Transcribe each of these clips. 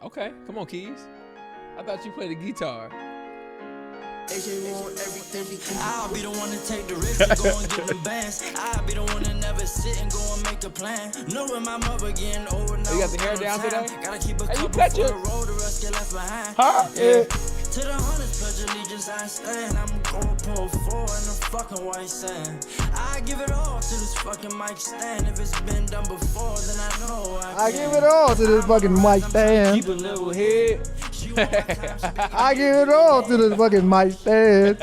Okay, come on, Keys. I thought you played the guitar. AJ want everything. I'll be the one to take the risk and go and get them bands. I'll be the one to never sit and go and make a plan. Knowing my mother getting older now. You got the hair down today? Gotta keep a Hey, you couple cut for your- the road, the rest get left behind. Huh? Yeah. To the Onus, pledge allegiance, I stand. I'm gon' pull four in the fucking white sand. I give it all to this fucking mic stand. If it's been done before, then I know I can. give it all to this fucking mic stand. Keep a level head. I give it all to this fucking mic stand.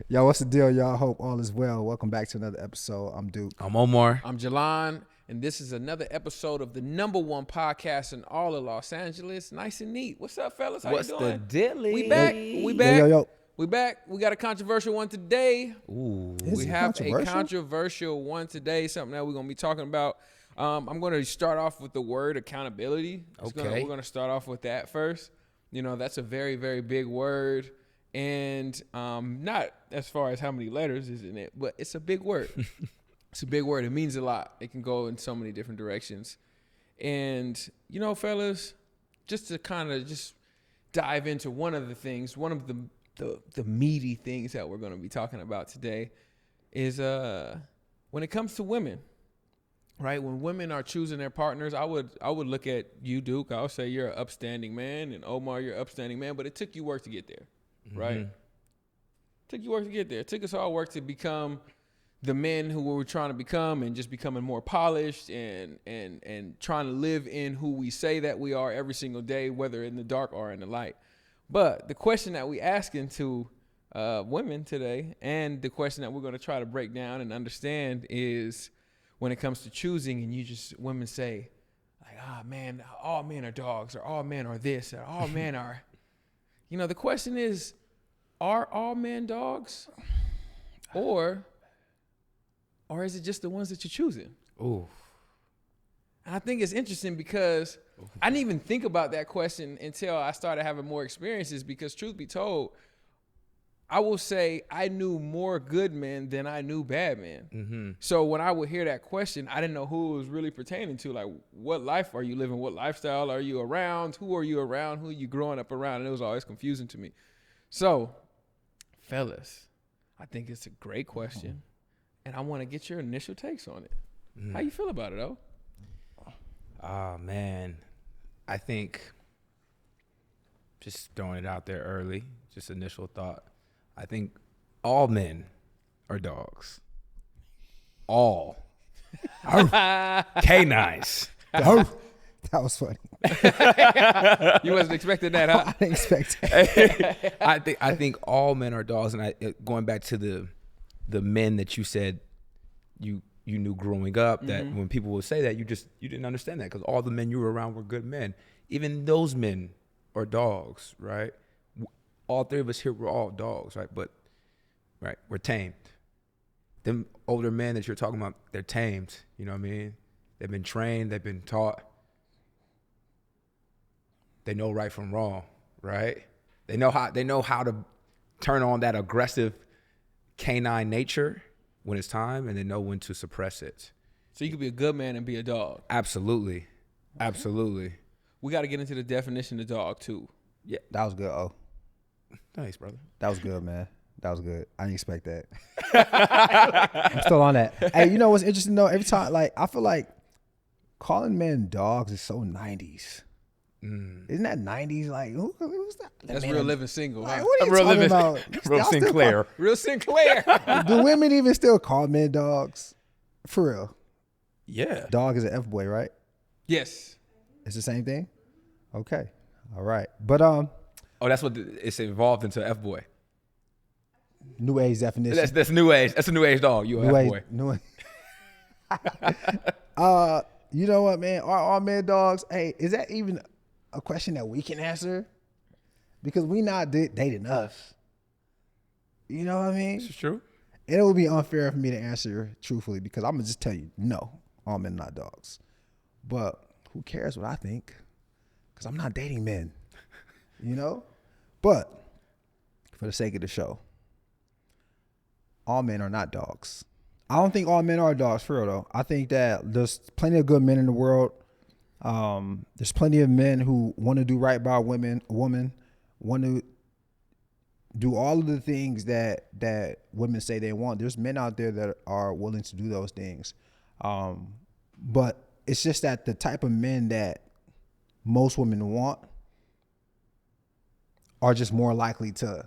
Yo, what's the deal, y'all? Hope all is well. Welcome back to another episode. I'm Duke. I'm Omar. I'm Jalan, and this is another episode of the #1 podcast in all of Los Angeles. Nice and neat. What's up, fellas? How What's you the doing? dilly? We back. We back. Yo. We back. We got a controversial one today. Ooh. Is We it have a controversial? controversial one today, something that we're going to be talking about. I'm going to start off with the word accountability. Okay. We're going to start off with that first. You know, that's a very, very big word. And not as far as how many letters is in it, but it's a big word. It's a big word. It means a lot. It can go in so many different directions. And, you know, fellas, just to kind of just dive into one of the things, one of the meaty things that we're going to be talking about today is when it comes to women, right? When women are choosing their partners, I would look at you, Duke. I would say you're an upstanding man, and Omar, you're an upstanding man, but it took you work to get there, right? It took you work to get there. It took us all work to become the men who we were trying to become, and just becoming more polished and trying to live in who we say that we are every single day, whether in the dark or in the light. But the question that we asking to women today, and the question that we're going to try to break down and understand, is when it comes to choosing, and women say, like, man, all men are dogs, or all men are this, or all men are, you know, the question is, are all men dogs, or is it just the ones that you're choosing? Ooh. And I think it's interesting because I didn't even think about that question until I started having more experiences, because truth be told, I will say I knew more good men than I knew bad men. Mm-hmm. So when I would hear that question, I didn't know who it was really pertaining to. Like, what life are you living? What lifestyle are you around? Who are you around? Who are you growing up around? And it was always confusing to me. So, fellas, I think it's a great question. And I want to get your initial takes on it. How you feel about it, though? Oh, man. I think, just throwing it out there early, just initial thought, I think all men are dogs. All. Canines. That was funny. You wasn't expecting that, huh? I didn't expect that. I think all men are dogs. And going back to the men that you said you knew growing up, that when people would say that, you didn't understand that, because all the men you were around were good men. Even those men are dogs, right? All three of us here, we're all dogs, right? But, right, we're tamed. Them older men that you're talking about, they're tamed. You know what I mean? They've been trained. They've been taught. They know right from wrong, right? They know how to turn on that aggressive canine nature when it's time, and they know when to suppress it. So you could be a good man and be a dog. Absolutely. Absolutely. We got to get into the definition of dog, too. Yeah. That was good. Oh, Thanks, brother. that was good, man. That was good. I didn't expect that. I'm still on that. Hey, you know what's interesting though? Every time, like, I feel like calling men dogs is so 90s. Isn't that 90s? Like, who's that? That's man real living single, Like, huh? what are you Real talking living- about? Real Y'all still Sinclair. Real Sinclair. Do women even still call men dogs? For real. Yeah. Dog is an F-boy, right? Yes. It's the same thing? Okay. All right. But Oh, that's what it's evolved into. F-boy. new age definition. That's new age. That's a new age dog. You a New age. F-boy. New age. You know what, man? Are all men dogs? Hey, is that even a question that we can answer? Because we not dating us. You know what I mean? This is true. And it would be unfair for me to answer truthfully, because I'm going to just tell you, no, all men are not dogs. But who cares what I think? Because I'm not dating men, you know? But for the sake of the show, all men are not dogs. I don't think all men are dogs for real though. I think that there's plenty of good men in the world. There's plenty of men who want to do right by a woman, want to do all of the things that women say they want. There's men out there that are willing to do those things. But it's just that the type of men that most women want are just more likely to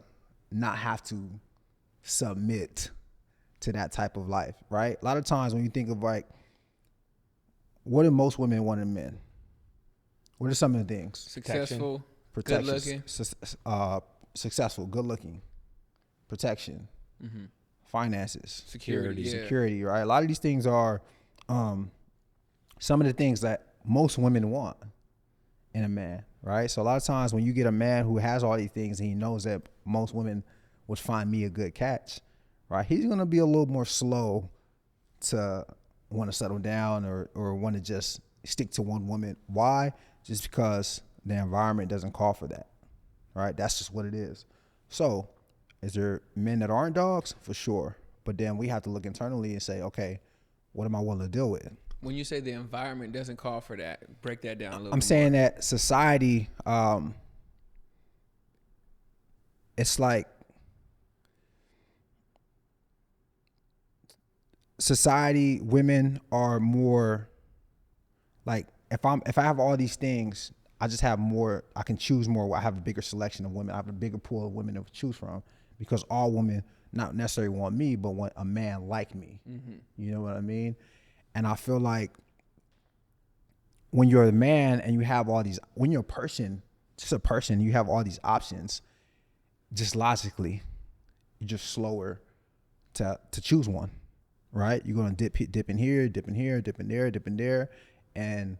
not have to submit to that type of life, right? A lot of times when you think of like, what do most women want in men? What are some of the things? Successful, Protection, good looking, successful, good looking, protection, finances, security, right? A lot of these things are some of the things that most women want in a man, right? So a lot of times when you get a man who has all these things and he knows that most women would find me a good catch, right? He's going to be a little more slow to want to settle down or want to just stick to one woman. Why? Just because the environment doesn't call for that, right? That's just what it is. So is there men that aren't dogs? For sure. But then we have to look internally and say, okay, what am I willing to deal with? When you say the environment doesn't call for that, break that down a little bit. I'm saying that society, it's like society, women are more like, if I have all these things, I just have more, I can choose more. I have a bigger selection of women. I have a bigger pool of women to choose from because all women not necessarily want me, but want a man like me. You know what I mean? And I feel like when you're a man and you have all these, when you're a person, just a person, you have all these options, just logically, you're just slower to choose one, right? You're going to dip in here, dip in here, dip in there, dip in there. And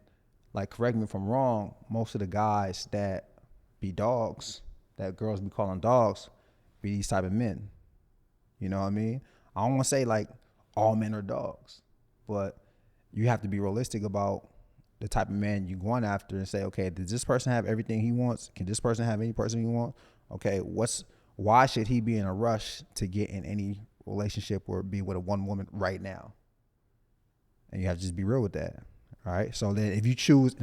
like, correct me if I'm wrong, most of the guys that be dogs, that girls be calling dogs, be these type of men. You know what I mean? I don't want to say like all men are dogs, but you have to be realistic about the type of man you're going after and say, okay, does this person have everything he wants? Can this person have any person he wants? Okay, why should he be in a rush to get in any relationship or be with a one woman right now? And you have to just be real with that. All right. So then if you choose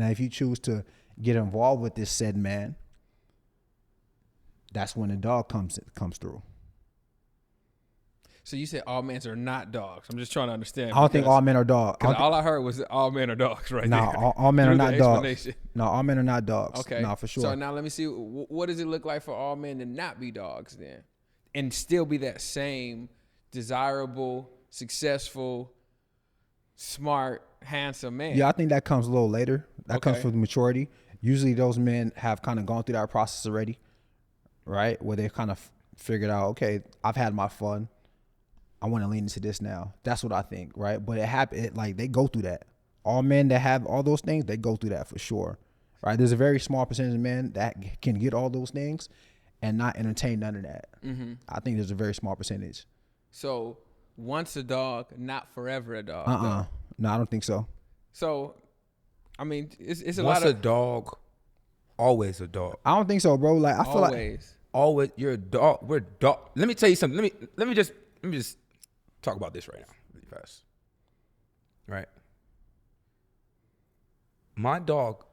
to get involved with this said man, that's when the dog comes through. So you said all men are not dogs. I'm just trying to understand. I don't think all men are dogs. Because all I heard was all men are dogs right there. No, all men are not dogs. No, all men are not dogs. Okay. No, for sure. So now let me see. What does it look like for all men to not be dogs then? And still be that same desirable, successful, smart, handsome man? Yeah, I think that comes a little later. That comes Okay. with maturity. Usually those men have kind of gone through that process already, right? Where they've kind of figured out, okay, I've had my fun. I want to lean into this now. That's what I think, right? But like they go through that. All men that have all those things, they go through that for sure, right? There's a very small percentage of men that can get all those things and not entertain none of that. I think there's a very small percentage. So once a dog, not forever a dog. No, I don't think so. So, I mean, it's a Once lot a of dog, always a dog. I don't think so, bro. Like I feel like Always, you're a dog. We're dog. Let me tell you something. Let me just talk about this right now, really fast. Right. My dog,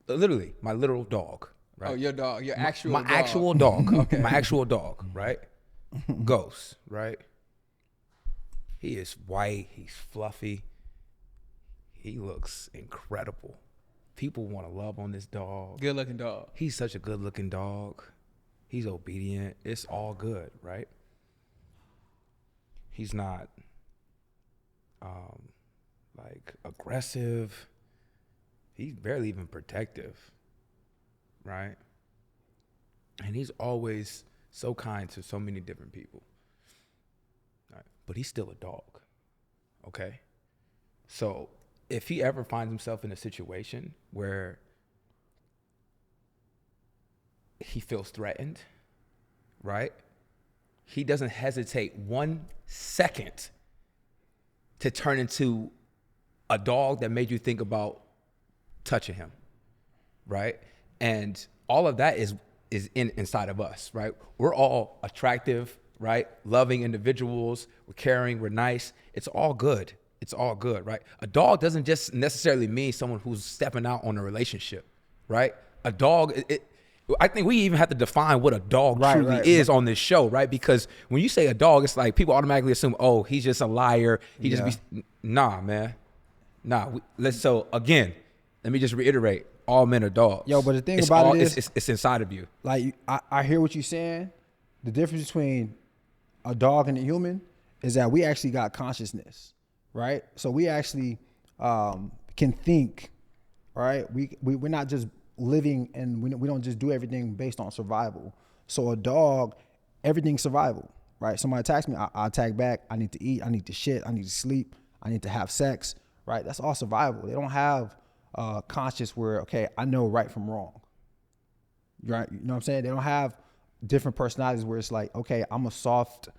literally, my literal dog. Right. Oh, your dog, your actual my dog. actual dog. Okay. My actual dog. Right. Ghost. Right. He is white. He's fluffy. He looks incredible. People want to love on this dog. Good looking dog. He's such a good looking dog. He's obedient. It's all good, right? He's not like aggressive. He's barely even protective, right? And he's always so kind to so many different people. Right? But he's still a dog, okay? So if he ever finds himself in a situation where he feels threatened, right? He doesn't hesitate 1 second to turn into a dog that made you think about touching him, right? And all of that is inside of us, right? We're all attractive right? Loving individuals, we're caring, we're nice. It's all good. It's all good, right? A dog doesn't just necessarily mean someone who's stepping out on a relationship, right? A dog, I think we even have to define what a dog truly is on this show, right? Because when you say a dog, it's like people automatically assume, oh, he's just a liar. He just be, nah, man. Nah, so again, let me just reiterate, all men are dogs. Yo, but the thing about it is, it's inside of you. Like, I hear what you're saying. The difference between a dog and a human is that we actually got consciousness, right? So we actually can think, right? We're not just living, and we don't just do everything based on survival. So a dog, everything's survival, right? Somebody attacks me, I attack back. I need to eat, I need to shit, I need to sleep, I need to have sex, right? That's all survival. They don't have conscious where, okay, I know right from wrong, right? You know what I'm saying? They don't have different personalities where it's like, okay, I'm a softer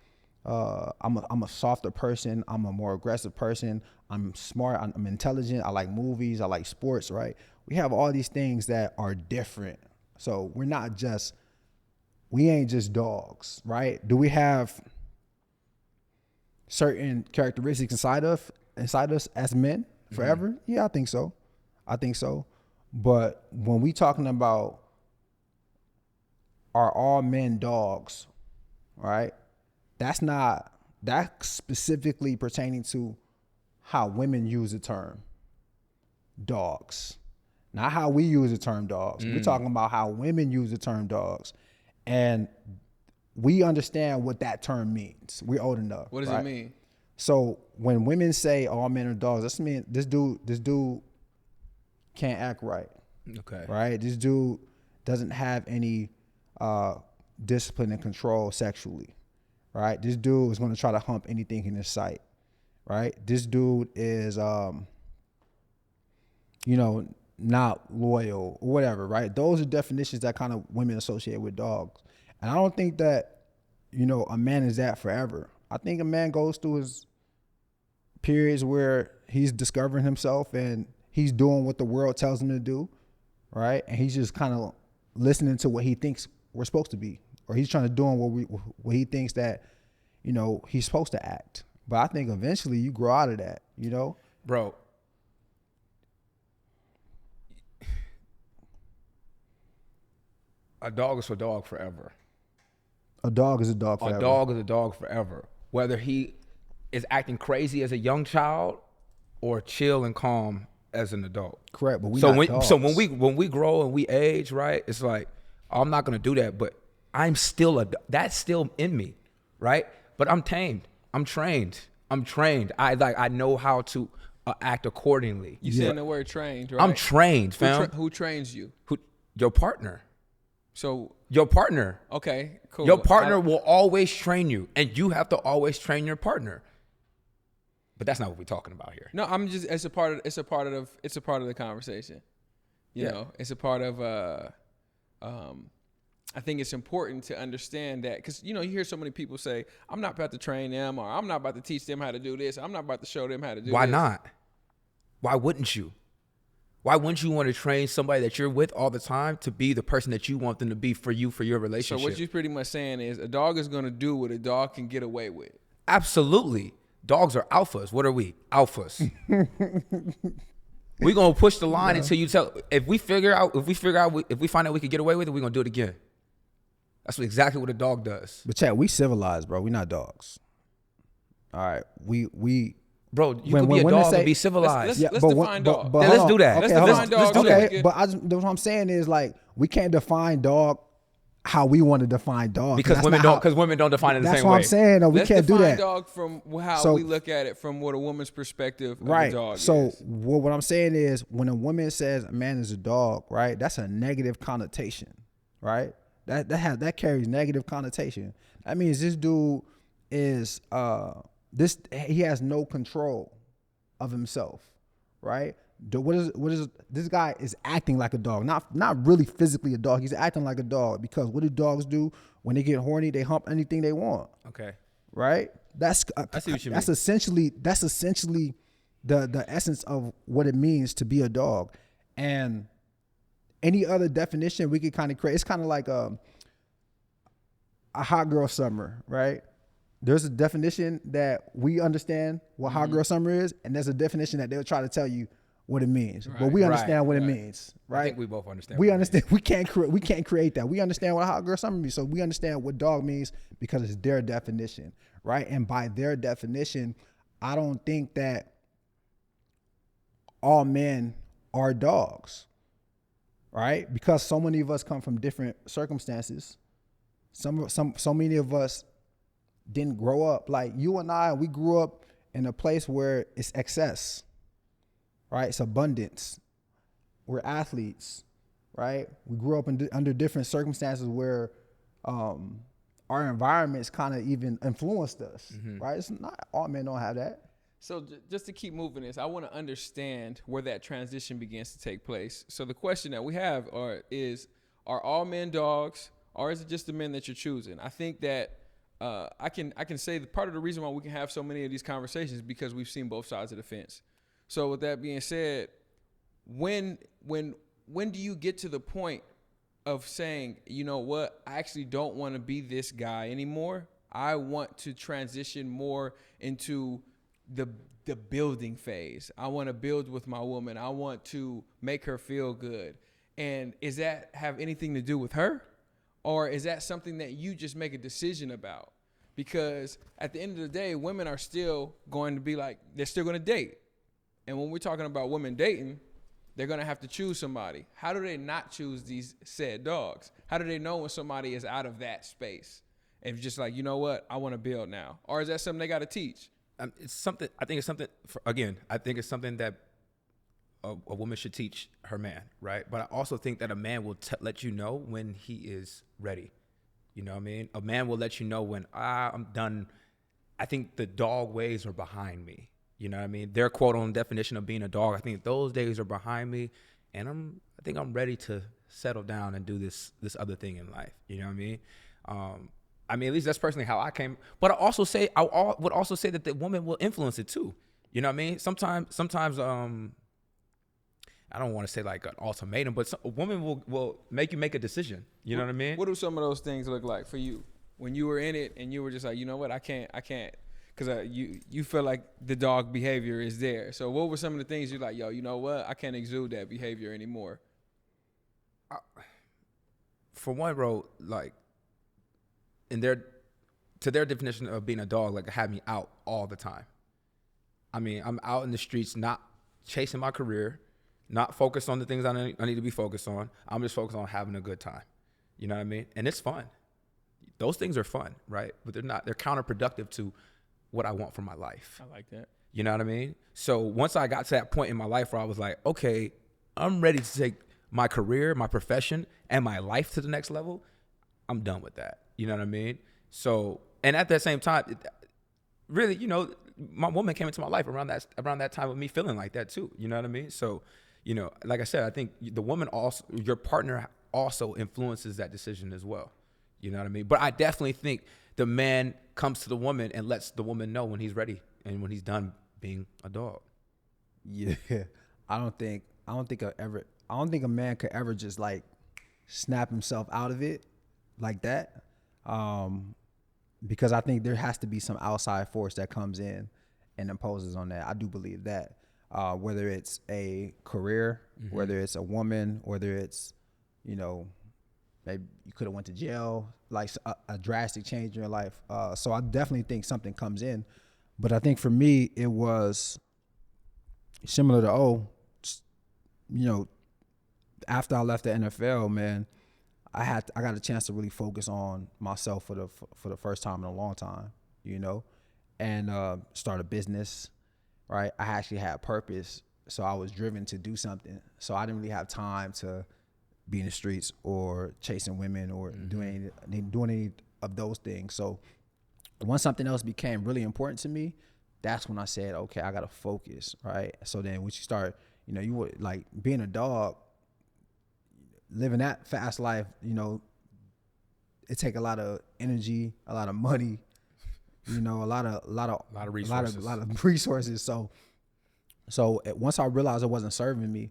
person, I'm a more aggressive person, I'm smart, I'm intelligent, I like movies, I like sports, right? We have all these things that are different. So we ain't just dogs, right? Do we have certain characteristics inside us as men forever? Mm-hmm. Yeah, I think so. But when we talking about are all men dogs, right? That's specifically pertaining to how women use the term dogs. Not how we use the term dogs. We're talking about how women use the term dogs. And we understand what that term means. We're old enough. What does it mean? So when women say all men are dogs, that means this dude can't act right. Okay. Right? This dude doesn't have any discipline and control sexually. Right? This dude is going to try to hump anything in his sight. Right? This dude is not loyal or whatever, right? Those are definitions that kind of women associate with dogs. And I don't think that, a man is that forever. I think a man goes through his periods where he's discovering himself and he's doing what the world tells him to do, right? And he's just kind of listening to what he thinks we're supposed to be, or he's trying to do what he thinks that, he's supposed to act. But I think eventually you grow out of that, Bro. A dog is a dog forever. A dog is a dog forever. A dog is a dog forever. Whether he is acting crazy as a young child or chill and calm as an adult. Correct, but so when we grow and we age, right? It's like, I'm not gonna do that, but that's still in me, right? But I'm tamed. I'm trained. I know how to act accordingly. You saying the word trained, right? I'm trained, fam. Who trains you? Your partner. So your partner. Okay, cool. Your partner will always train you, and you have to always train your partner. But that's not what we're talking about here. No, I'm just it's a part of the conversation. You know, it's a part of I think it's important to understand that, because you hear so many people say, I'm not about to train them, or I'm not about to teach them how to do this, I'm not about to show them how to do Why this. not? Why wouldn't you? Why wouldn't you want to train somebody that you're with all the time to be the person that you want them to be for you, for your relationship? So what you're pretty much saying is a dog is going to do what a dog can get away with. Absolutely. Dogs are alphas. What are we? Alphas. We're going to push the line until you tell. If we find out we can get away with it, we're going to do it again. That's exactly what a dog does. But chat, we civilized, bro. We not dogs. All right. Bro, you can be a dog and be civilized. Let's define dog. Let's do that. Okay, let's define dog. Okay, but what I'm saying is, like, we can't define dog how we want to define dog. Because women don't define it the same way. That's what I'm saying. No, we can't do that. Let's define dog from how we look at it from what a woman's perspective of a dog is. So what I'm saying is, when a woman says a man is a dog, right, that's a negative connotation, right? That carries negative connotation. That means this dude is he has no control of himself, right? What is this guy is acting like a dog, not really physically a dog. He's acting like a dog because what do dogs do when they get horny? They hump anything they want. Okay, right? I see what you mean. That's essentially the essence of what it means to be a dog. And any other definition we could kind of create. It's kind of like a hot girl summer, right? There's a definition that we understand what hot girl summer is, and there's a definition that they'll try to tell you what it means. But we understand what it means, right? I think we both understand. We understand. We can't create that. We understand what a hot girl summer means, so we understand what dog means because it's their definition, right? And by their definition, I don't think that all men are dogs, right? Because so many of us come from different circumstances. So many of us didn't grow up like you and I. We grew up in a place where it's excess, right? It's abundance. We're athletes, right? We grew up under different circumstances where our environments kind of even influenced us, right? It's not all men don't have that. So just to keep moving this, I want to understand where that transition begins to take place. So the question that we have is, are all men dogs, or is it just the men that you're choosing? I think that I can say that part of the reason why we can have so many of these conversations is because we've seen both sides of the fence. So with that being said, when do you get to the point of saying, you know what, I actually don't want to be this guy anymore. I want to transition more into the building phase. I want to build with my woman. I want to make her feel good. And is that have anything to do with her? Or is that something that you just make a decision about? Because at the end of the day, women are still going to be like, they're still going to date. And when we're talking about women dating, they're going to have to choose somebody. How do they not choose these said dogs? How do they know when somebody is out of that space? If just like, you know what, I want to build now. Or is that something they got to teach? It's something, I think it's something, I think it's something that a woman should teach her man, right? But I also think that a man will let you know when he is ready. You know what I mean? A man will let you know when I'm done. I think the dog ways are behind me. You know what I mean? Their quote on definition of being a dog, I think those days are behind me, and I think I'm ready to settle down and do this other thing in life. You know what I mean? At least that's personally how I came. But I would also say that the woman will influence it too. You know what I mean? Sometimes I don't want to say like an ultimatum, but a woman will make you make a decision. You know what I mean? What do some of those things look like for you when you were in it and you were just like, you know what, I can't, because you feel like the dog behavior is there. So what were some of the things you're like, yo, you know what, I can't exude that behavior anymore? For one, bro, like to their definition of being a dog, like had me out all the time. I mean, I'm out in the streets, not chasing my career, not focused on the things I need to be focused on. I'm just focused on having a good time. You know what I mean? And it's fun. Those things are fun, right? But they're counterproductive to what I want for my life. I like that. You know what I mean? So once I got to that point in my life where I was like, okay, I'm ready to take my career, my profession, and my life to the next level, I'm done with that. You know what I mean? So, and at that same time, really, you know, my woman came into my life around that time with me feeling like that too. You know what I mean? So, you know, like I said, I think the woman also, your partner also influences that decision as well. You know what I mean? But I definitely think the man comes to the woman and lets the woman know when he's ready and when he's done being a dog. Yeah, I don't think a man could ever just like snap himself out of it like that. Because I think there has to be some outside force that comes in and imposes on that. I do believe that. Whether it's a career, whether it's a woman, whether it's, you know, maybe you could have went to jail, like a drastic change in your life. So I definitely think something comes in. But I think for me, it was similar to you know, after I left the NFL, man, I got a chance to really focus on myself for the first time in a long time, you know, and start a business, right? I actually had purpose, so I was driven to do something. So I didn't really have time to be in the streets or chasing women or doing any of those things. So once something else became really important to me, that's when I said, okay, I got to focus, right? So then once you start, you know, you would like being a dog, living that fast life, you know, it take a lot of energy, a lot of money, you know, a lot of resources. So once I realized it wasn't serving me,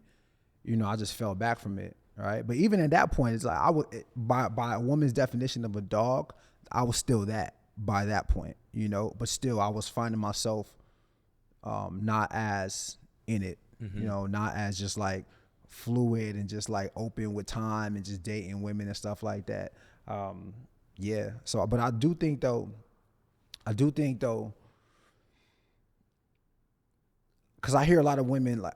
you know, I just fell back from it. Right. But even at that point, it's like by a woman's definition of a dog, I was still that by that point, you know, but still I was finding myself not as in it, you know, not as just like fluid and just like open with time and just dating women and stuff like that. Yeah. So, but I do think though, because I hear a lot of women, like,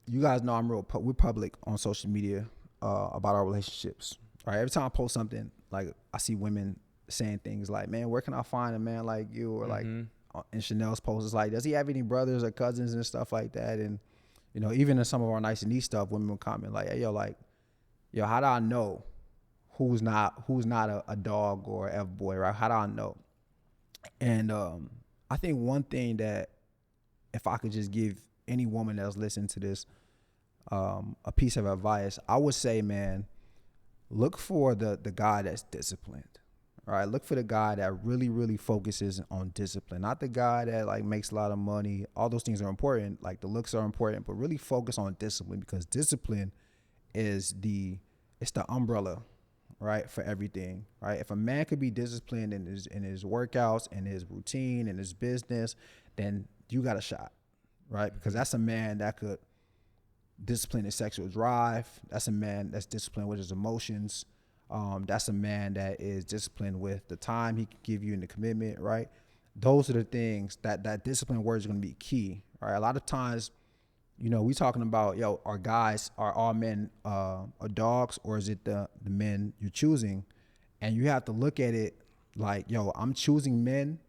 you guys know we're public on social media about our relationships. All right. Every time I post something, like, I see women saying things like, man, where can I find a man like you? Or like in Chanel's posts, it's like, does he have any brothers or cousins and stuff like that? And, you know, even in some of our nice and neat stuff, women will comment like, hey, yo, how do I know who's not a dog or a F-boy, right? How do I know? And I think one thing that, if I could just give any woman that's listening to this a piece of advice, I would say, man, look for the guy that's disciplined. All right, look for the guy that really, really focuses on discipline. Not the guy that like makes a lot of money. All those things are important. Like the looks are important, but really focus on discipline, because discipline is it's the umbrella, right, for everything. Right. If a man could be disciplined in his workouts and his routine and his business, then you got a shot, right? Because that's a man that could discipline his sexual drive. That's a man that's disciplined with his emotions. That's a man that is disciplined with the time he can give you in the commitment, right? Those are the things that discipline word is going to be key, right? A lot of times, you know, we talking about, yo, are all men are dogs, or is it the men you're choosing? And you have to look at it like, yo, I'm choosing men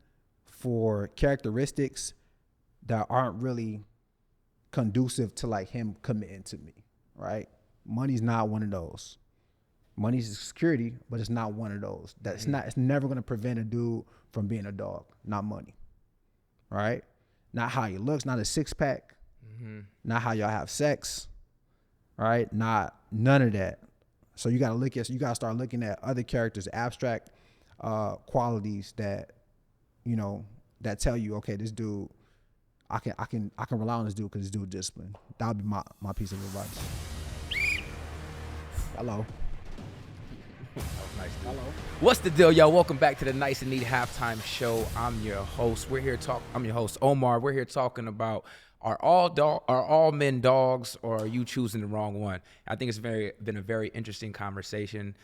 for characteristics that aren't really conducive to like him committing to me, right? Money's not one of those. Money's security, but it's not one of those. It's never going to prevent a dude from being a dog. Not money, right? Not how he looks, not a six pack, not how y'all have sex, right? None of that. So you got to start looking at other characters, abstract qualities that, you know, that tell you, okay, this dude, I can rely on this dude because this dude disciplined. That would be my piece of advice. Hello. Nice, hello. What's the deal, y'all? Welcome back to the Nice and Neat Halftime Show. I'm your host. I'm your host, Omar. We're here talking about are all men dogs, or are you choosing the wrong one? I think it's been a very interesting conversation.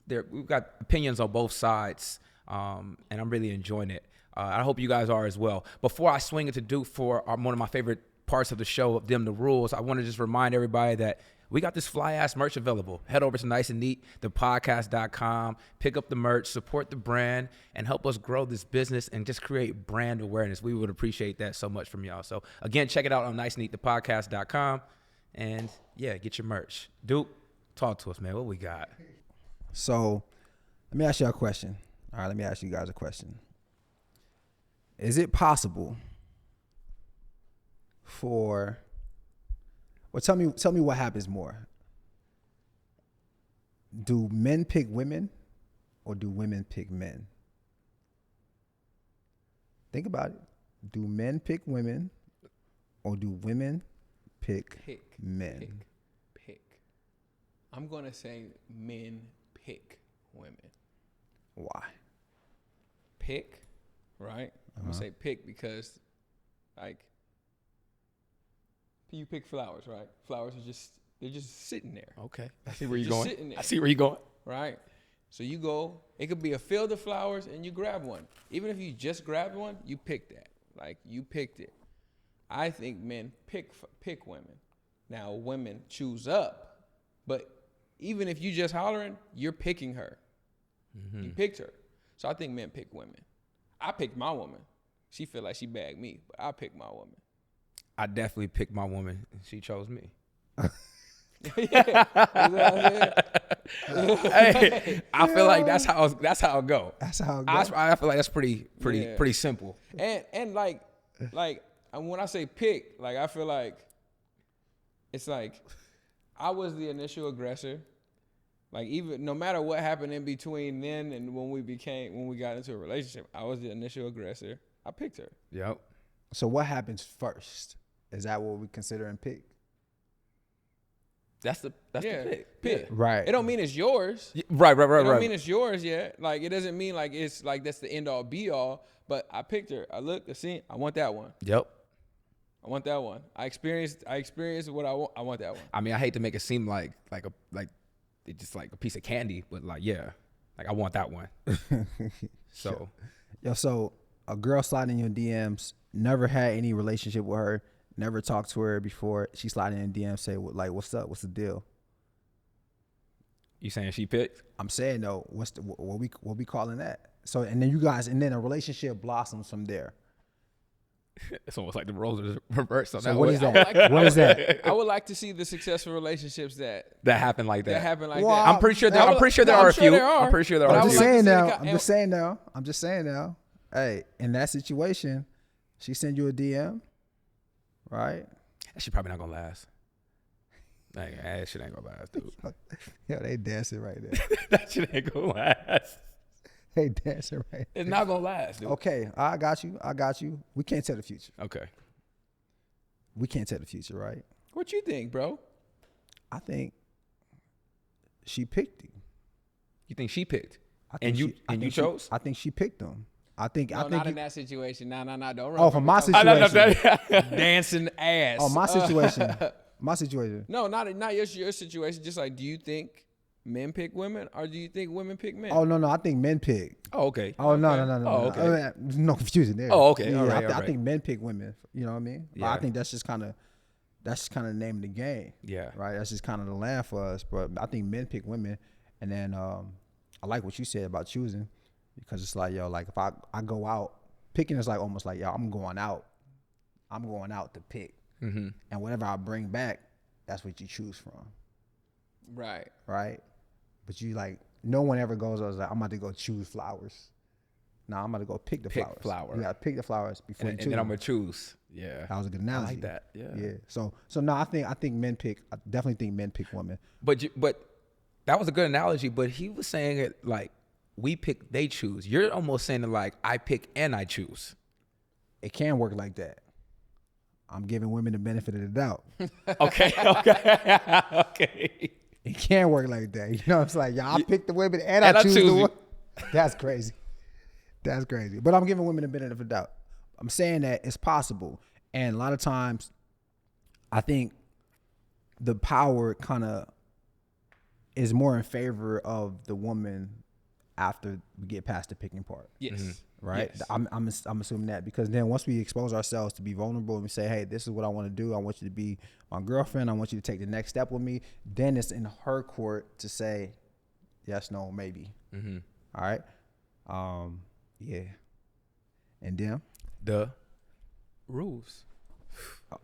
We've got opinions on both sides, and I'm really enjoying it. I hope you guys are as well. Before I swing it to Duke for one of my favorite parts of the show, of Them the Rules, I want to just remind everybody that we got this fly-ass merch available. Head over to Nice and Neat, thepodcast.com, pick up the merch, support the brand, and help us grow this business and just create brand awareness. We would appreciate that so much from y'all. So, again, check it out on Nice and Neat, thepodcast.com, and, yeah, get your merch. Duke, talk to us, man. What we got? So, let me ask you a question. All right, let me ask you guys a question. Is it possible for... Well, tell me what happens more. Do men pick women, or do women pick men? Think about it. Do men pick women, or do women pick men? Pick. I'm going to say men pick women. Why? Pick, right? I'm going to say pick because, like, you pick flowers, right? Flowers are they're just sitting there. Okay. I see where you're going. Sitting there. I see where you're going. Right. So you go, it could be a field of flowers and you grab one. Even if you just grabbed one, you picked that. Like, you picked it. I think men pick women. Now, women choose up, but even if you just hollering, you're picking her. You picked her. So I think men pick women. I picked my woman. She feel like she bagged me, but I picked my woman. I definitely picked my woman, and she chose me. Yeah, Hey, I feel like that's how it go. That's how it I goes. feel like that's pretty simple. And like when I say pick, like, I feel like it's like I was the initial aggressor. Like, even no matter what happened in between then and when we got into a relationship, I was the initial aggressor. I picked her. Yep. So what happens first? Is that what we consider in pick? That's the pick. Pick. Right. It don't mean it's yours. Yeah. Right. It don't mean it's yours yet. Like it doesn't mean like it's like that's the end all be all. But I picked her. I looked. I seen. I want that one. Yep. I want that one. I experienced what I want. I want that one. I mean, I hate to make it seem like it's just like a piece of candy, but like like I want that one. So, so a girl sliding in your DMs, never had any relationship with her, never talked to her before. She sliding in DMs, say like, "What's up? What's the deal?" You saying she picked? I'm saying though, what we calling that? So and then a relationship blossoms from there. It's almost like the roles are reversed. So what is that? What is that? I would like to see the successful relationships that happen like that. Well, I'm pretty sure there are a few. I'm pretty sure there are. I'm a just few. saying now. Hey, in that situation, she send you a DM, right? That shit probably not gonna last. Like, that shit ain't gonna last, dude. Yo, they dancing right there. That shit ain't gonna last. They dancing right there. It's not gonna last, dude. Okay, I got you. We can't tell the future. Okay. We can't tell the future, right? What you think, bro? I think she picked you. You think she picked? I think You chose? I think she picked them. I think not in that situation. No, don't run. Oh, for my situation. Dancing ass. Oh, my situation. My situation. No, not your situation. Just like, do you think men pick women, or do you think women pick men? Oh no, I think men pick. Oh, okay. Oh no. Oh, okay. There's no confusion there. Oh, okay. Yeah, All right, I think men pick women. You know what I mean? Yeah. I think that's just kind of the name of the game. Yeah. Right. That's just kind of the land for us. But I think men pick women, and then I like what you said about choosing, because it's like, yo, like if I go out, picking is like almost like, yo, I'm going out to pick, and whatever I bring back, that's what you choose from. Right. But you like, no one ever goes, I was like, I'm about to go choose flowers. No, I'm about to go pick the flowers. You gotta pick the flowers before you choose. And then I'm gonna choose. Yeah. That was a good analogy. I like that. Yeah. So no, I think men pick. I definitely think men pick women. But that was a good analogy. But he was saying it like we pick, they choose. You're almost saying it like I pick and I choose. It can work like that. I'm giving women the benefit of the doubt. Okay. It can work like that. You know, it's like, I pick the women and I choose the one. That's crazy. But I'm giving women the benefit of the doubt. I'm saying that it's possible. And a lot of times, I think the power kind of is more in favor of the woman after we get past the picking part. Yes. Right? Yes. I'm assuming that, because then once we expose ourselves to be vulnerable and we say, hey, this is what I want to do. I want you to be my girlfriend. I want you to take the next step with me. Then it's in her court to say yes, no, maybe. All right? Yeah. And then? The rules.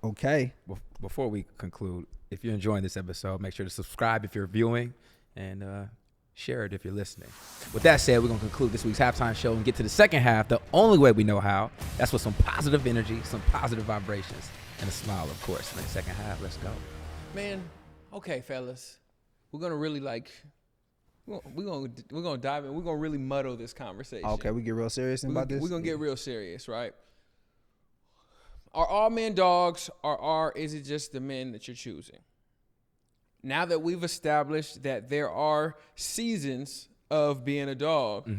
Okay. Before we conclude, if you're enjoying this episode, make sure to subscribe if you're viewing, and share it if you're listening. With that said, we're going to conclude this week's halftime show and get to the second half the only way we know how. That's with some positive energy, some positive vibrations, and a smile, of course. In the second half, let's go. Man, okay, fellas. We're going to really we're gonna dive in. We're going to really muddle this conversation. Okay, we get real serious about this? We're going to get real serious, right? Are all men dogs, or is it just the men that you're choosing? Now that we've established that there are seasons of being a dog,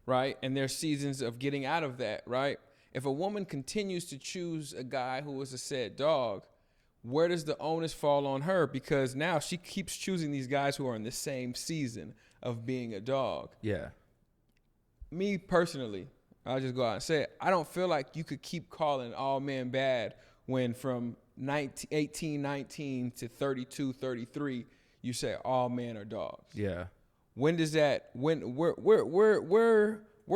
right? And there's seasons of getting out of that, right? If a woman continues to choose a guy who is a said dog, where does the onus fall on her? Because now she keeps choosing these guys who are in the same season of being a dog. Yeah. Me personally, I'll just go out and say it. I don't feel like you could keep calling all men bad when from 18, 19 to 32, 33, you say all men are dogs. Yeah. When does that, where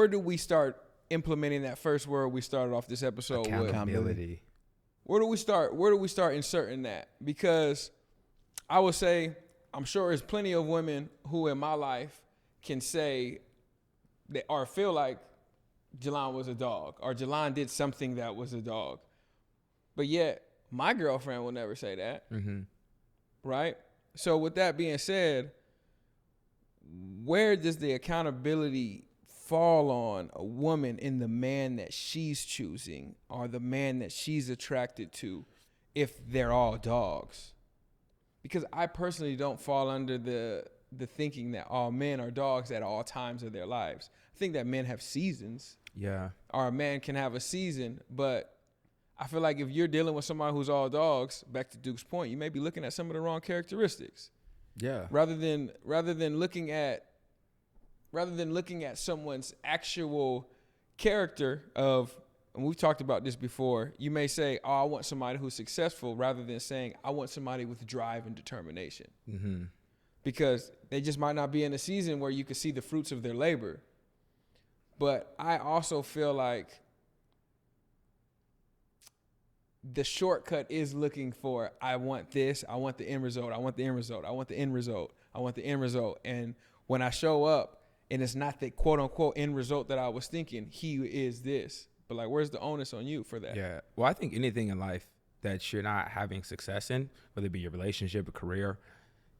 do we start implementing that first word we started off this episode with? Accountability. Where do we start inserting that? Because I would say, I'm sure there's plenty of women who in my life can say that, or feel like Jelon was a dog, or Jelon did something that was a dog. But yet, my girlfriend will never say that. Right? So with that being said, where does the accountability fall on a woman in the man that she's choosing, or the man that she's attracted to, if they're all dogs? because I personally don't fall under the thinking that all men are dogs at all times of their lives. I think that men have seasons. Yeah. Or a man can have a season, but I feel like if you're dealing with somebody who's all dogs, back to Duke's point, you may be looking at some of the wrong characteristics. Yeah. Rather than looking at someone's actual character of, and we've talked about this before, you may say, oh, I want somebody who's successful, rather than saying, I want somebody with drive and determination. Mm-hmm. Because they just might not be in a season where you can see the fruits of their labor. But I also feel like the shortcut is looking for, I want this, I want the end result, I want the end result, I want the end result, I want the end result. And when I show up and it's not the quote unquote end result that I was thinking, he is this. But like, where's the onus on you for that? Yeah. Well, I think anything in life that you're not having success in, whether it be your relationship, a career,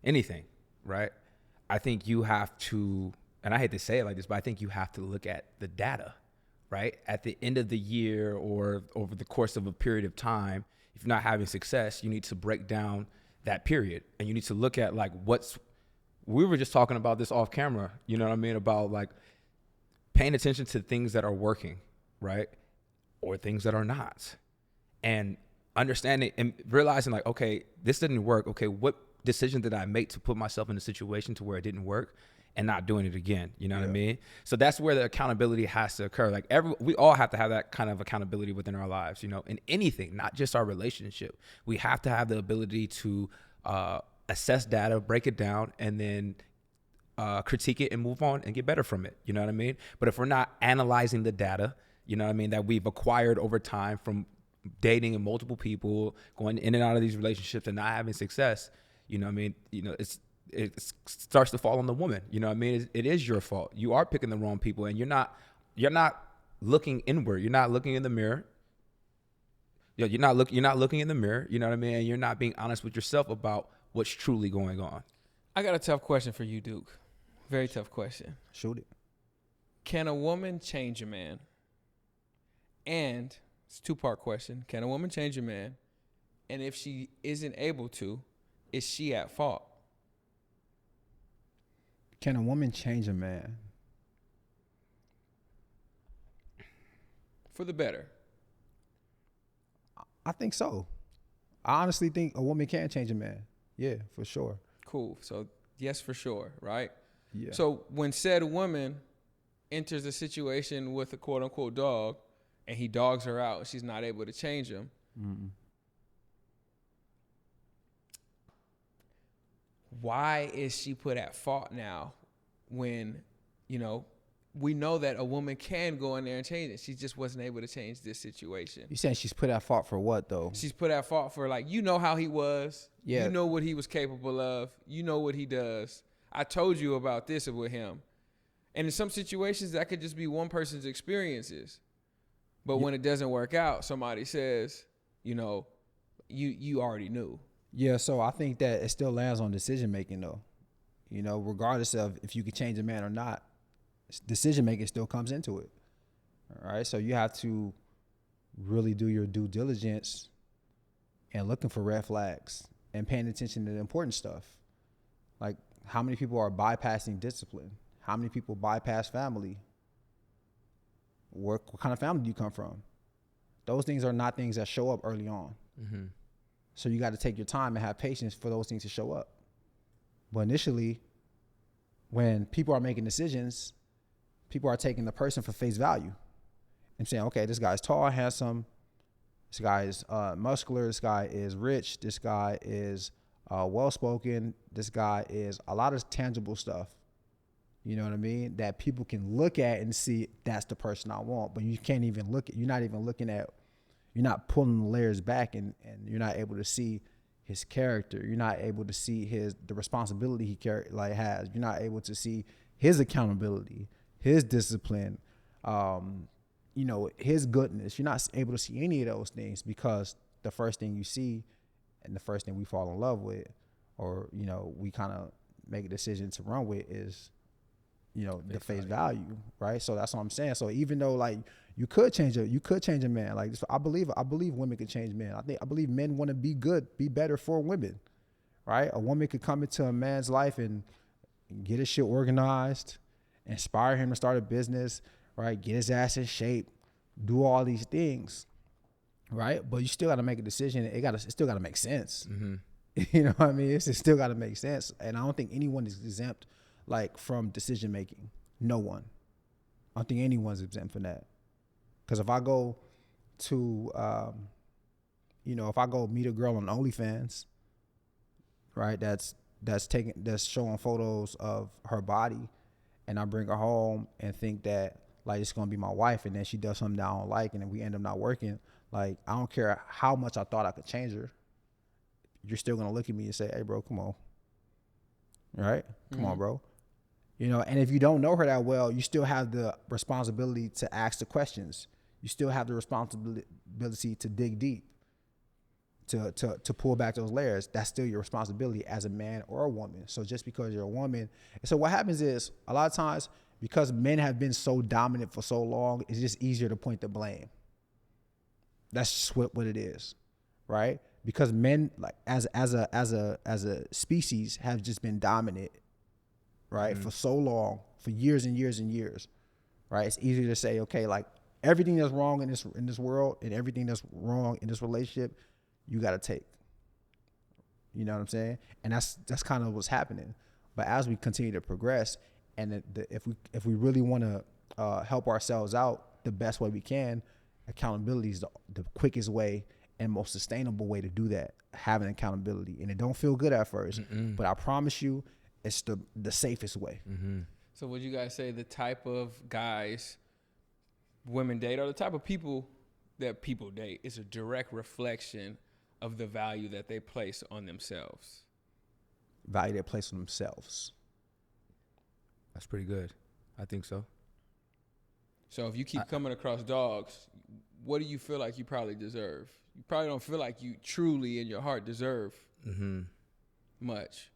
anything, right? I think you have to, and I hate to say it like this, but I think you have to look at the data, right? At the end of the year or over the course of a period of time, if you're not having success, you need to break down that period. And you need to look at like we were just talking about this off camera, you know what I mean? About like paying attention to things that are working, right? Or things that are not. And understanding and realizing like, okay, this didn't work. Okay, what decision did I make to put myself in a situation to where it didn't work? And not doing it again, you know what I mean? So that's where the accountability has to occur. Like we all have to have that kind of accountability within our lives, you know, in anything, not just our relationship. We have to have the ability to assess data, break it down, and then critique it and move on and get better from it, you know what I mean? But if we're not analyzing the data, you know what I mean, that we've acquired over time from dating and multiple people, going in and out of these relationships and not having success, you know what I mean? You know, it starts to fall on the woman. You know what I mean? It is your fault. You are picking the wrong people, and you're not looking inward. You're not looking in the mirror. You're not looking in the mirror. You know what I mean? And you're not being honest with yourself about what's truly going on. I got a tough question for you, Duke. Very tough question. Shoot it. Can a woman change a man? And it's a two-part question. Can a woman change a man? And if she isn't able to, is she at fault? Can a woman change a man? For the better. I think so. I honestly think a woman can change a man. Yeah, for sure. Cool. So yes, for sure, right? Yeah. So when said woman enters a situation with a quote unquote dog and he dogs her out and she's not able to change him, why is she put at fault now when, you know, we know that a woman can go in there and change it? She just wasn't able to change this situation. You saying she's put at fault for what, though? She's put at fault for, like, you know how he was. Yeah. You know what he was capable of. You know what he does. I told you about this with him. And in some situations, that could just be one person's experiences. But when it doesn't work out, somebody says, you know, you already knew. Yeah, so I think that it still lands on decision making, though. You know, regardless of if you can change a man or not, decision making still comes into it. All right, so you have to really do your due diligence and looking for red flags and paying attention to the important stuff. Like, how many people are bypassing discipline? How many people bypass family? What kind of family do you come from? Those things are not things that show up early on. Mm-hmm. So you got to take your time and have patience for those things to show up. But initially, when people are making decisions, people are taking the person for face value and saying, okay, this guy's tall, handsome, this guy is muscular, this guy is rich, this guy is well-spoken, this guy is a lot of tangible stuff. You know what I mean? That people can look at and see that's the person I want, but you can't even look at, you're not even looking at, you're not pulling the layers back and you're not able to see his character. You're not able to see the responsibility he has. You're not able to see his accountability, his discipline, you know, his goodness. You're not able to see any of those things because the first thing you see and the first thing we fall in love with, or, you know, we kind of make a decision to run with is, you know, the face value, right? So that's what I'm saying. So even though like you could change a man. Like I believe women can change men. I believe men want to be good, be better for women, right? A woman could come into a man's life and get his shit organized, inspire him to start a business, right? Get his ass in shape, do all these things, right? But you still got to make a decision. It still got to make sense. Mm-hmm. You know what I mean? It's still got to make sense. And I don't think anyone is exempt, like, from decision making. No one. I don't think anyone's exempt from that. Because if I go to, if I go meet a girl on OnlyFans, right? That's showing photos of her body, and I bring her home and think that, like, it's gonna be my wife, and then she does something that I don't like, and then we end up not working. Like, I don't care how much I thought I could change her. You're still gonna look at me and say, "Hey, bro, come on." Right? Come on, bro. And if you don't know her that well, you still have the responsibility to ask the questions. You still have the responsibility to dig deep, to pull back those layers. That's still your responsibility as a man or a woman. So just because you're a woman, so what happens is, a lot of times, because men have been so dominant for so long, it's just easier to point the blame. That's just what it is, right? Because men, like, as a species, have just been dominant, right, for so long, for years and years and years, right? It's easier to say, okay, like, everything that's wrong in this world and everything that's wrong in this relationship, you got to take. You know what I'm saying? And that's kind of what's happening. But as we continue to progress, and if we really want to help ourselves out the best way we can, accountability is the quickest way and most sustainable way to do that. Having accountability, and it don't feel good at first, but I promise you, it's the safest way. Mm-hmm. So would you guys say the type of guys women date, or the type of people that people date, is a direct reflection of the value that they place on themselves? Value they place on themselves. That's pretty good. I think so. So if you keep coming across dogs, what do you feel like you probably deserve? You probably don't feel like you truly in your heart deserve much,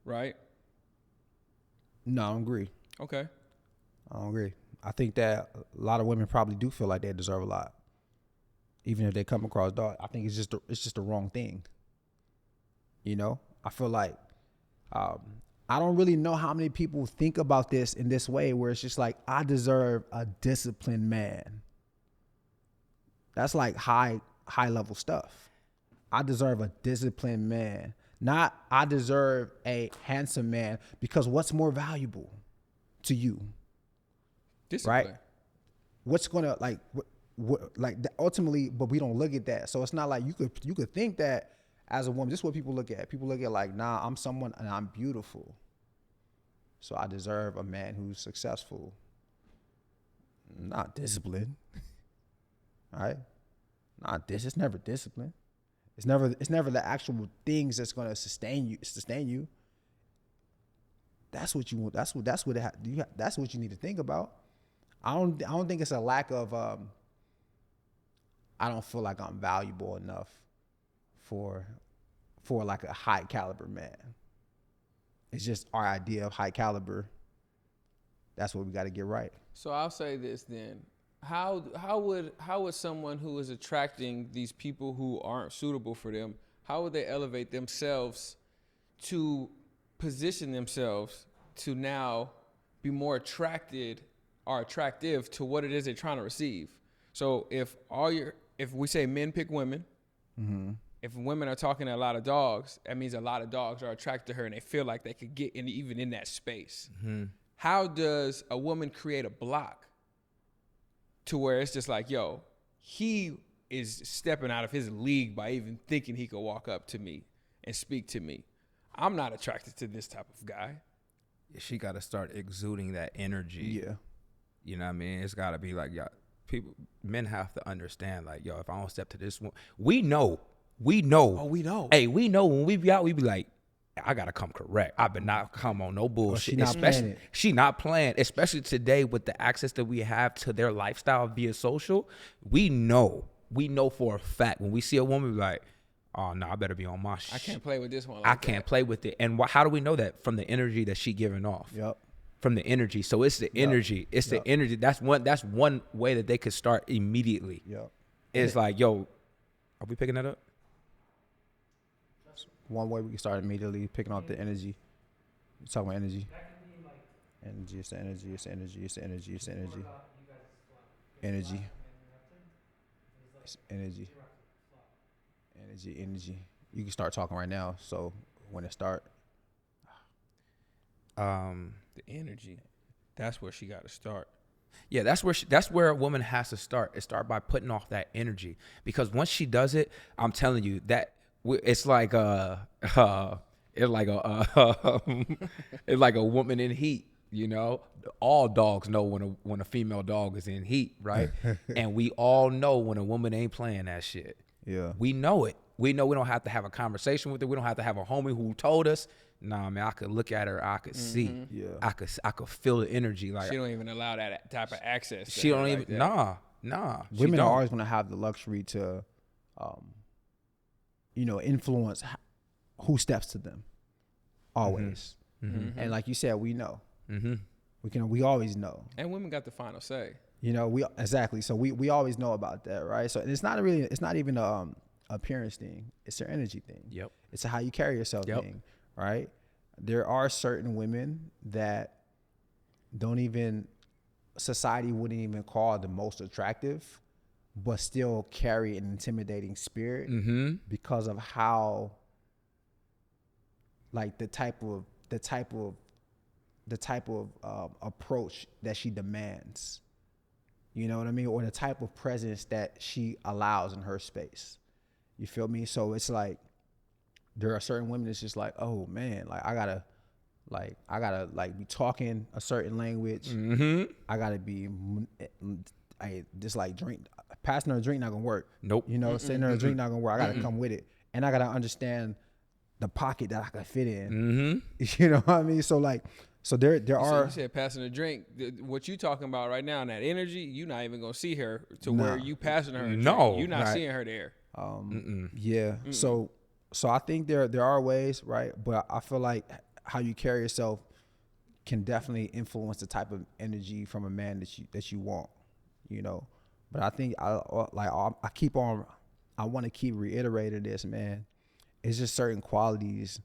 right? No, I don't agree. Okay. I don't agree. I think that a lot of women probably do feel like they deserve a lot, even if they come across dog. I think it's just the wrong thing. I feel like I don't really know how many people think about this in this way, where it's just like, I deserve a disciplined man. That's like high level stuff. I deserve a disciplined man, not I deserve a handsome man, because what's more valuable to you? Discipline. Right? What's gonna ultimately, but we don't look at that. So it's not like you could think that as a woman. This is what people look at. People look at like, nah, I'm someone and I'm beautiful, so I deserve a man who's successful, not disciplined. All right? It's never discipline. It's never the actual things that's gonna sustain you. That's what you want. That's what you need to think about. I don't think it's a lack of I don't feel like I'm valuable enough for like a high caliber man. It's just our idea of high caliber. That's what we got to get right. So I'll say this then. How would someone who is attracting these people who aren't suitable for them, how would they elevate themselves to position themselves to now be more attractive to what it is they're trying to receive? So if we say men pick women, if women are talking to a lot of dogs, that means a lot of dogs are attracted to her and they feel like they could get even in that space. How does a woman create a block to where it's just like, yo, he is stepping out of his league by even thinking he could walk up to me and speak to me? I'm not attracted to this type of guy. She got to start exuding that energy. Yeah. You know what I mean? It's got to be like, men have to understand, like, yo, if I don't step to this one, we know. Oh, we know. Hey, we know when we be out, we be like, I got to come correct. I better not come on no bullshit. She not playing, especially today with the access that we have to their lifestyle via social. We know for a fact when we see a woman, we be like, oh, no, I better be on my shit. I can't play with this one. I can't play with it. And how do we know that? From the energy that she giving off. Yep. From the energy. So it's the energy. It's the energy. That's one way that they could start immediately. Yep. It's like, yo, are we picking that up? one way we can start immediately picking off the energy. You're talking about energy. Energy, it's the energy, it's the energy, it's the energy, it's the energy. Energy. It's energy. Energy. You can start talking right now. So when it start. The energy. That's where she got to start. Yeah, that's where a woman has to start. It start by putting off that energy, because once she does it, I'm telling you that it's like it's like it's like a woman in heat. You know, all dogs know when a female dog is in heat, right? And we all know when a woman ain't playing that shit. Yeah, we know it. We know we don't have to have a conversation with her. We don't have to have a homie who told us. Nah, man, I could look at her. I could see. Yeah, I could feel the energy. Like She don't even allow that type of access. she don't even. like that. Nah. she women are don't. always going to have the luxury to, influence who steps to them. Always, and like you said, we know. We always know. And women got the final say. You know, exactly. So we always know about that, right? So it's not even a appearance thing. It's an energy thing. Yep. It's a how you carry yourself thing, right? There are certain women that society wouldn't even call the most attractive, but still carry an intimidating spirit because of how, like, the type of approach that she demands. You know what I mean? Or the type of presence that she allows in her space. You feel me? So it's like, there are certain women that's just like, oh man, like I gotta be talking a certain language. I gotta be, just like passing her a drink not gonna work. Nope. You know, sending her a drink not gonna work. I gotta come with it. And I gotta understand the pocket that I can fit in. You know what I mean? So like, there are. You said passing a drink. What you talking about right now, and that energy, you're not even gonna see her to where you passing her. You're not seeing her there. Yeah. So I think there are ways, right? But I feel like how you carry yourself can definitely influence the type of energy from a man that you want. You know. But I think I want to keep reiterating this, man. It's just certain qualities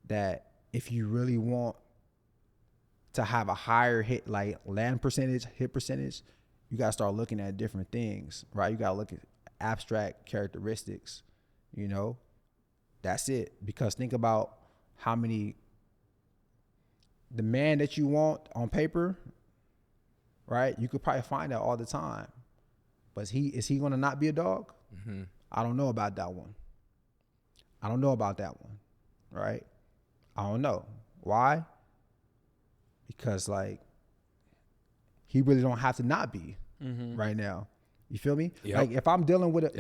that if you really want to have a higher hit percentage, you gotta start looking at different things, right? You gotta look at abstract characteristics, you know? That's it. Because think about how many, the man that you want on paper, right? You could probably find that all the time. But is he gonna not be a dog? I don't know about that one. Right? I don't know. Why? Because like, he really don't have to not be right now. You feel me? Yep. Like if I'm dealing with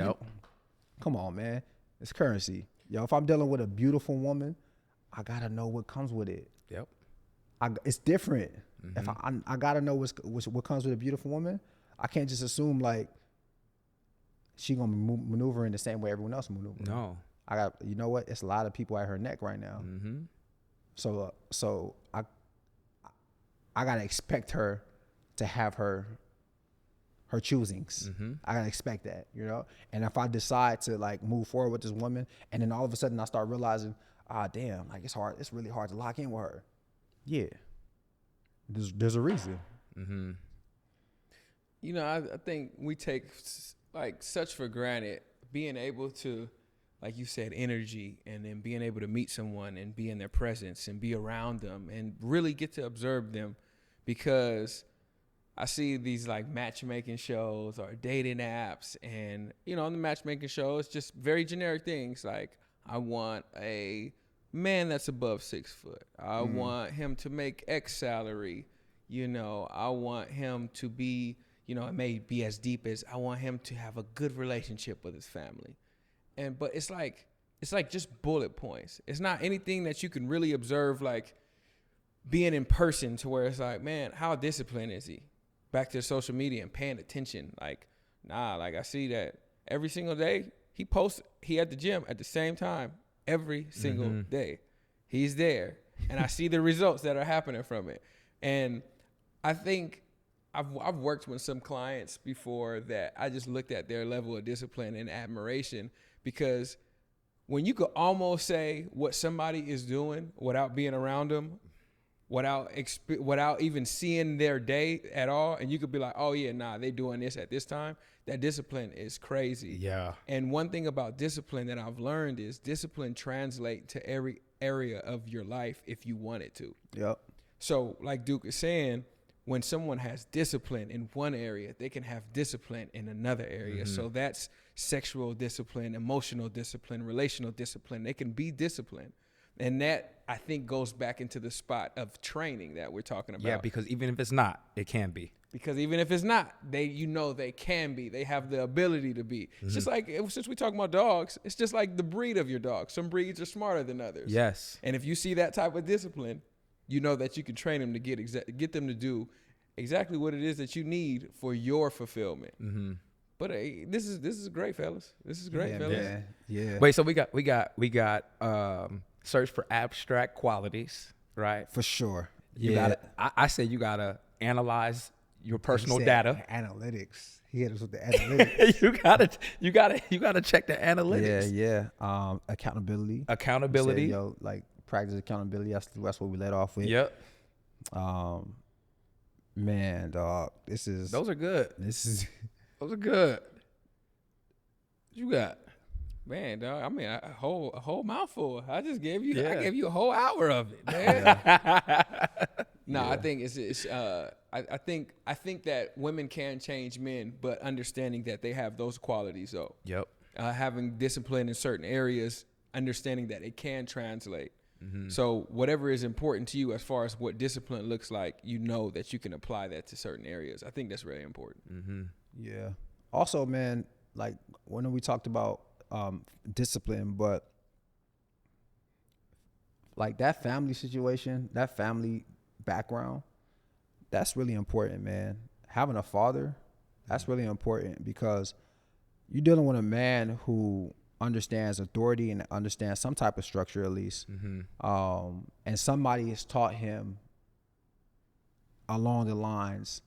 come on, man, it's currency. Yo, if I'm dealing with a beautiful woman, I gotta know what comes with it. Yep. It's different. If I gotta know what comes with a beautiful woman. I can't just assume like she gonna maneuver in the same way everyone else maneuvers. No. You know what? It's a lot of people at her neck right now. So I gotta expect her to have her choosings. I gotta expect that, you know. And if I decide to like move forward with this woman, and then all of a sudden I start realizing, damn, like it's really hard to lock in with her. Yeah, there's a reason. You know, I think we take like such for granted being able to, like you said, energy, and then being able to meet someone and be in their presence and be around them and really get to observe them, because I see these like matchmaking shows or dating apps, and you know, on the matchmaking shows, just very generic things like, I want a man that's above 6 foot. I want him to make X salary. You know, I want him to be, you know, it may be as deep as I want him to have a good relationship with his family. But it's like just bullet points. It's not anything that you can really observe, like being in person, to where it's like, man, how disciplined is he? Back to social media and paying attention. Like, nah, like I see that every single day he posts, he at the gym at the same time every single day. He's there. And I see the results that are happening from it. And I think I've worked with some clients before that I just looked at their level of discipline and admiration, because when you could almost say what somebody is doing without being around them, without even seeing their day at all, and you could be like, oh yeah, nah, they doing this at this time. That discipline is crazy. Yeah. And one thing about discipline that I've learned is discipline translate to every area of your life if you want it to. Yep. So like Duke is saying, when someone has discipline in one area, they can have discipline in another area. Mm-hmm. So that's sexual discipline, emotional discipline, relational discipline. They can be disciplined. And that, I think, goes back into the spot of training that we're talking about. Yeah, because even if it's not, it can be. Because even if it's not, they can be. They have the ability to be. It's just like, since we talk about dogs, it's just like the breed of your dog. Some breeds are smarter than others. Yes. And if you see that type of discipline, you know that you can train them to get them to do exactly what it is that you need for your fulfillment. Mm-hmm. But hey, this is great, fellas. This is great, fellas. Man. Yeah. Wait, so we got search for abstract qualities, right? For sure. You gotta. I say you gotta analyze your personal data. Analytics. He hit us with the analytics. you gotta check the analytics. Yeah. Accountability. Accountability. Said, like practice accountability. That's what we let off with. Yep. Man, dog. Those are good. Those are good. What you got? Man, dog. I mean, a whole mouthful. I just gave you. Yeah. I gave you a whole hour of it, man. No, I think I think that women can change men, but understanding that they have those qualities, though. Yep. Having discipline in certain areas, understanding that it can translate. Mm-hmm. So whatever is important to you as far as what discipline looks like, you know that you can apply that to certain areas. I think that's really important. Mm-hmm. Yeah. Also, man, like when we talked about discipline, but like that family situation, that family background, that's really important, man. Having a father, that's really important because you're dealing with a man who understands authority and understands some type of structure at least. Mm-hmm. And somebody has taught him along the lines,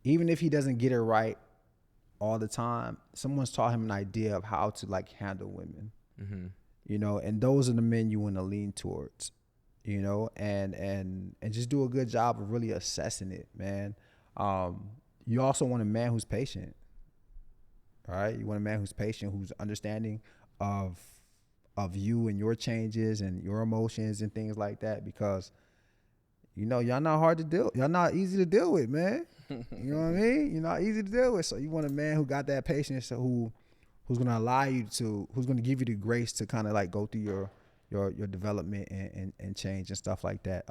even if he doesn't get it right all the time, someone's taught him an idea of how to like handle women. Mm-hmm. You know, and those are the men you want to lean towards, you know, and just do a good job of really assessing it, man. You also want a man who's patient. All right. You want a man who's patient, who's understanding of you and your changes and your emotions and things like that, because, you know, y'all not hard to deal. Y'all not easy to deal with, man. You know what I mean? You're not easy to deal with. So you want a man who got that patience, who's going to allow you to, who's going to give you the grace to kind of like go through your development and change and stuff like that.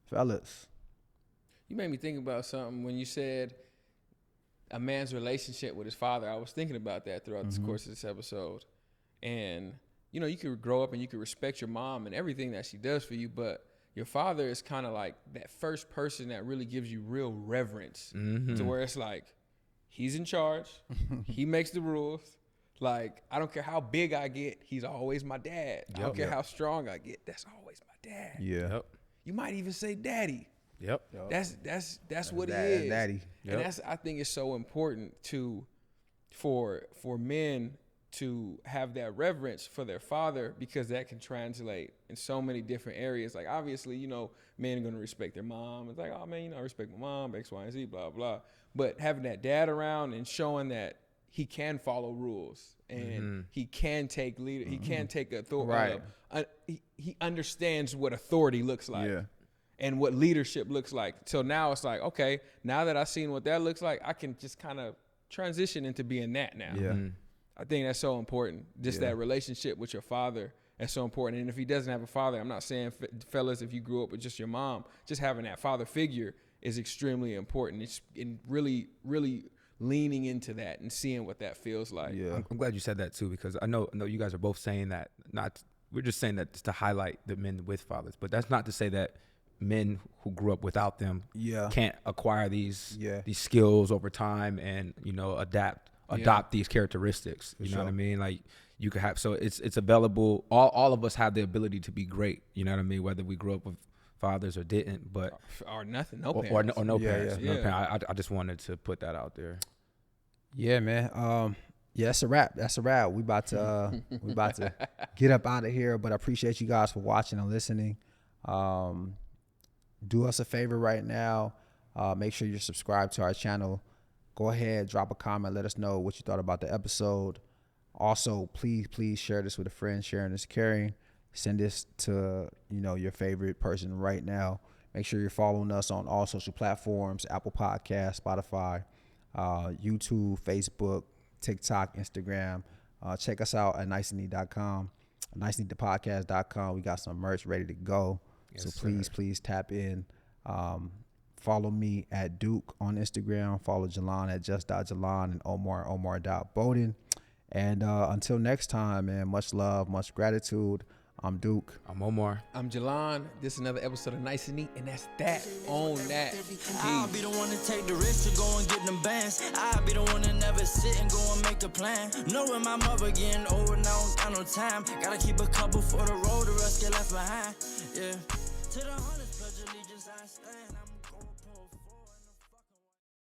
Fellas. You made me think about something when you said a man's relationship with his father. I was thinking about that throughout the course of this episode. And, you know, you could grow up and you could respect your mom and everything that she does for you, but your father is kind of like that first person that really gives you real reverence to where it's like, he's in charge. He makes the rules. Like, I don't care how big I get. He's always my dad. I don't care how strong I get. That's always my dad. Yeah. Yep. You might even say daddy. Yep. That's what he is. Daddy. And that's, I think it's so important for men to have that reverence for their father, because that can translate in so many different areas. Like, obviously, you know, men are going to respect their mom. It's like, oh man, you know, I respect my mom, X, Y, and Z, blah, blah. But having that dad around and showing that he can follow rules and he can take leader, he can take authority. Right. He understands what authority looks like. Yeah. And what leadership looks like. So now it's like, okay, now that I've seen what that looks like, I can just kind of transition into being that now. Yeah. I think that's so important. Just that relationship with your father, that's so important. And if he doesn't have a father, I'm not saying, fellas, if you grew up with just your mom, just having that father figure is extremely important. It's in really, really leaning into that and seeing what that feels like. Yeah. I'm glad you said that too, because I know you guys are both saying that. We're just saying that to highlight the men with fathers, but that's not to say that men who grew up without them can't acquire these skills over time and, you know, adopt these characteristics. You know what I mean? Like, you could have, so it's available. All of us have the ability to be great. You know what I mean? Whether we grew up with fathers or didn't, but or nothing, no parents, or no Yeah, parents. yeah. No parents. I just wanted to put that out there. Yeah, man. Yeah, that's a wrap. That's a wrap. We about to get up out of here. But I appreciate you guys for watching and listening. Do us a favor right now. Make sure you're subscribed to our channel. Go ahead, drop a comment. Let us know what you thought about the episode. Also, please share this with a friend. Sharing is caring. Send this to your favorite person right now. Make sure you're following us on all social platforms: Apple Podcasts, Spotify, YouTube, Facebook, TikTok, Instagram. Check us out at niceandneat.com, niceandneatthepodcast.com. We got some merch ready to go. Yes, so please tap in. Follow me at Duke on Instagram. Follow Jalon at just.Jalon and Omar.Bowden. And until next time, man, much love, much gratitude. I'm Duke. I'm Omar. I'm Jalon. This is another episode of Nice and Neat, and that's that. Own that. I'll be the one to take the risk to go and get them bands. I'll be the one to never sit and go and make a plan. Knowing my mother getting old and I don't got no time. Gotta keep a couple for the road, the rest get left behind. Yeah. To the 100.